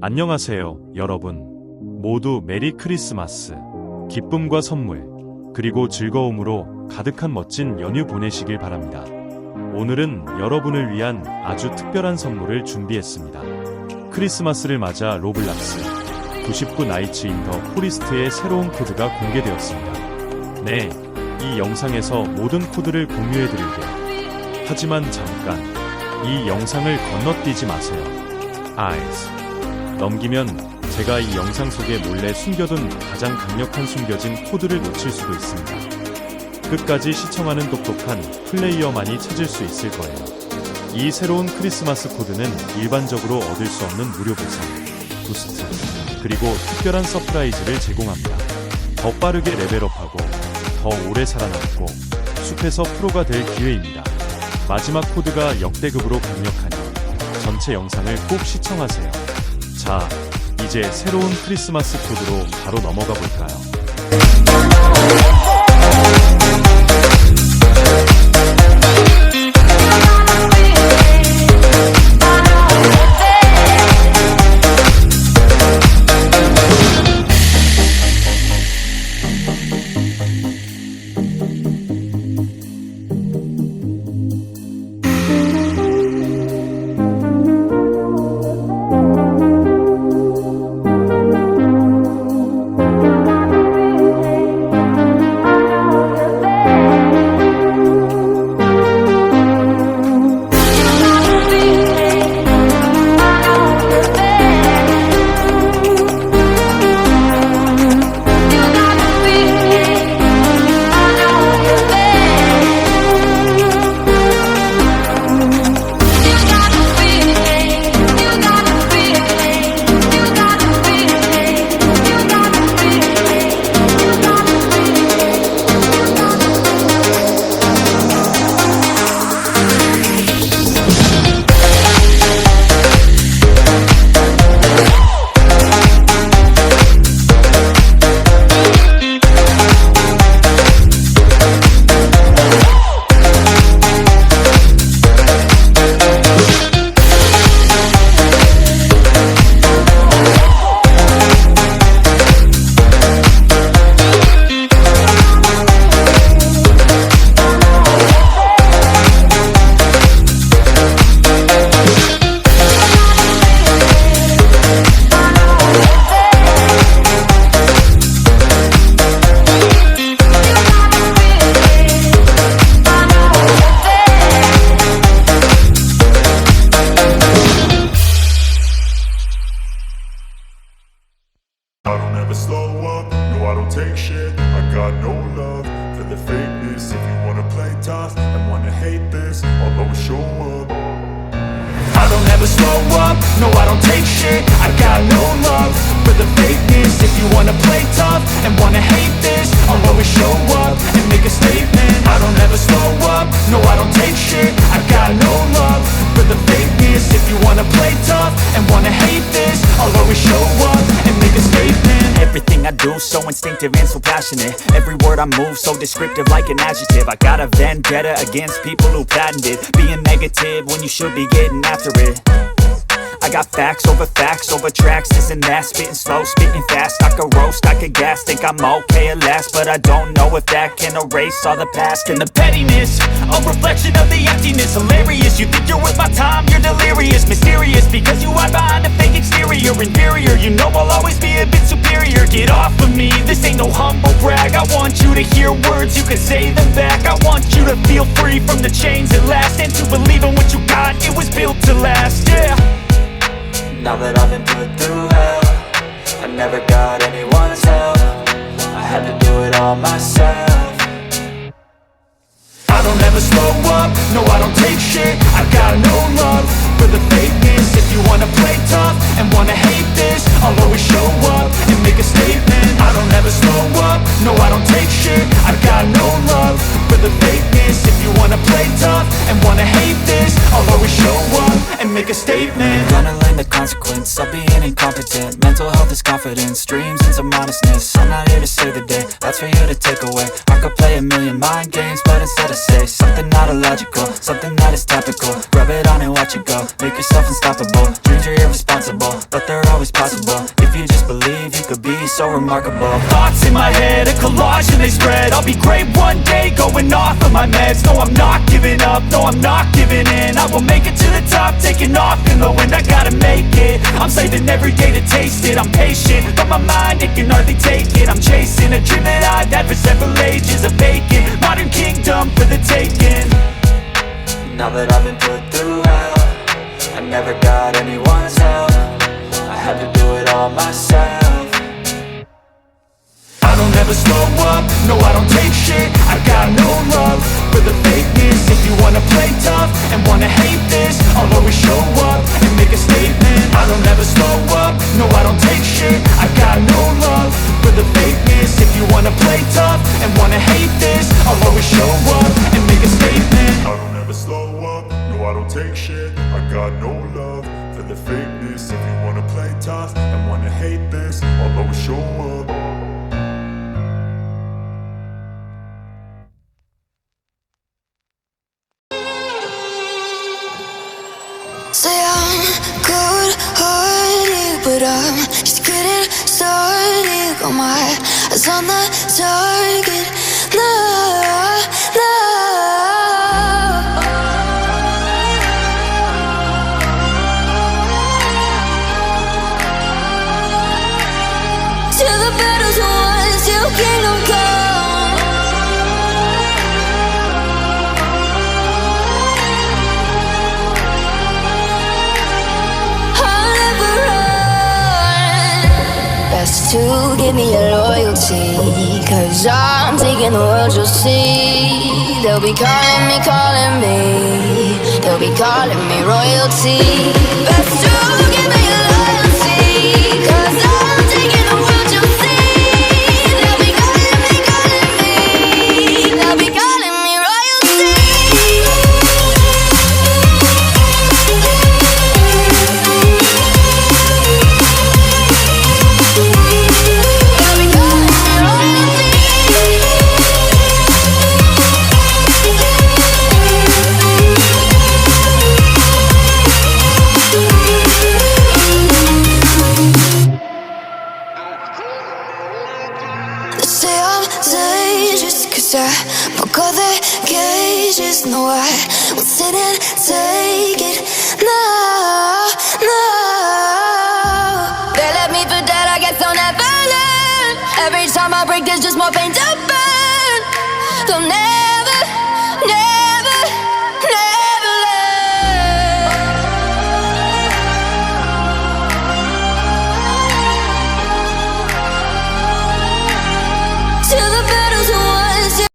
안녕하세요, 여러분. 모두 메리 크리스마스. 기쁨과 선물, 그리고 즐거움으로 가득한 멋진 연휴 보내시길 바랍니다. 오늘은 여러분을 위한 아주 특별한 선물을 준비했습니다. 크리스마스를 맞아 로블록스 99 나이츠 인 더 포리스트의 새로운 코드가 공개되었습니다. 네, 이 영상에서 모든 코드를 공유해드릴게요. 하지만 잠깐, 이 영상을 건너뛰지 마세요. eyes. 넘기면 제가 이 영상 속에 몰래 숨겨둔 가장 강력한 숨겨진 코드를 놓칠 수도 있습니다. 끝까지 시청하는 똑똑한 플레이어만이 찾을 수 있을 거예요. 이 새로운 크리스마스 코드는 일반적으로 얻을 수 없는 무료 보상, 부스트, 그리고 특별한 서프라이즈를 제공합니다. 더 빠르게 레벨업하고 더 오래 살아남고 숲에서 프로가 될 기회입니다. 마지막 코드가 역대급으로 강력하니 전체 영상을 꼭 시청하세요. 자, 이제 새로운 크리스마스 코드로 바로 넘어가 볼까요? I don't ever slow up, no I don't take shit. I got no love for the fakeness. If you wanna play tough and wanna hate this, I'll always show up. I don't ever slow up, no I don't take shit. I got no love for the fakeness. If you wanna play tough and wanna hate this, I'll always show up and make a statement. I don't ever slow up, no I don't take shit. I got no love for the fakeness. If you wanna play tough and wanna hate this, I'll always show up and make a statement. Everything I do so instinctive and so passionate. Every word I move so descriptive like an adjective. I got a vendetta against people who patented being negative when you should be getting after it. I got facts over tracks, this and that. Spitting slow, spitting fast. I could roast, I could gas. Think I'm okay at last, but I don't know if that can erase all the past. And the pettiness, a reflection of the emptiness. Hilarious, you think you're worth my time, you're delirious. Mysterious, because you hide behind a fake exterior. Inferior, you know I'll always be a bit superior. Get off of me, this ain't no humble brag. I want you to hear words, you can say them back. I want you to feel free from the chains at last, and to believe in what you got, it was built to last, yeah. Now that I've been put through hell, I never got anyone's help. I had to do it all myself. I don't ever slow up, no I don't take shit. I got no love for the fakeness. If you wanna play tough and wanna hate this, I'll always show up and make a statement. I don't ever slow up, no I don't take shit. I got no love for the fakeness. If you wanna play tough and wanna hate this, I'll always show up and make a statement. Gonna learn the consequence of being incompetent. Mental health is confidence, dreams and some honestness. I'm not here to save the day, that's for you to take away. I could play a million mind games, but instead I say something not illogical, something that is topical. Rub it on and watch it go, make yourself unstoppable. Dreams are irresponsible, but they're always possible. If you just believe, you could be so remarkable. Thoughts in my head, a collage and they spread. I'll be great one day, going off of my meds. No, I'm not giving up, no, I'm not giving in. I will make it to the top, taking off in the wind. I gotta make it, I'm saving every day to taste it. I'm patient, but my mind, it can hardly take it. I'm chasing a dream that I've had for several ages. A vacant, modern kingdom for the taking. Now that I've been put through hell, I never got anyone's help. I had to do it all myself. I don't ever slow up, no I don't take shit. I got no love for the fakeness. If you wanna play tough and wanna hate this, I'll always show up and make a statement. I don't ever slow up, no I don't take shit. I got no love for the fakeness. If you wanna play tough and wanna hate this, I'll always show up and make a statement. I don't ever slow up, no I don't take shit. I got no love for the fakeness. If you wanna play tough and wanna hate this, I'll always show up. Say I'm good-hearted, but I'm just getting started. Got my eyes on the target. No, no. Till the battle's won, till kingdom come. To give me your loyalty, 'cause I'm taking the world, you'll see. They'll be calling me, they'll be calling me royalty. Best to give me your loyalty, 'cause I'm taking the world, you'll see. They'll be calling me, they'll be calling me royalty. I broke all the cages, no I won't sit and take it. No, no. They left me for dead, I guess I'll never learn. Every time I break there's just more pain to burn. They'll never, never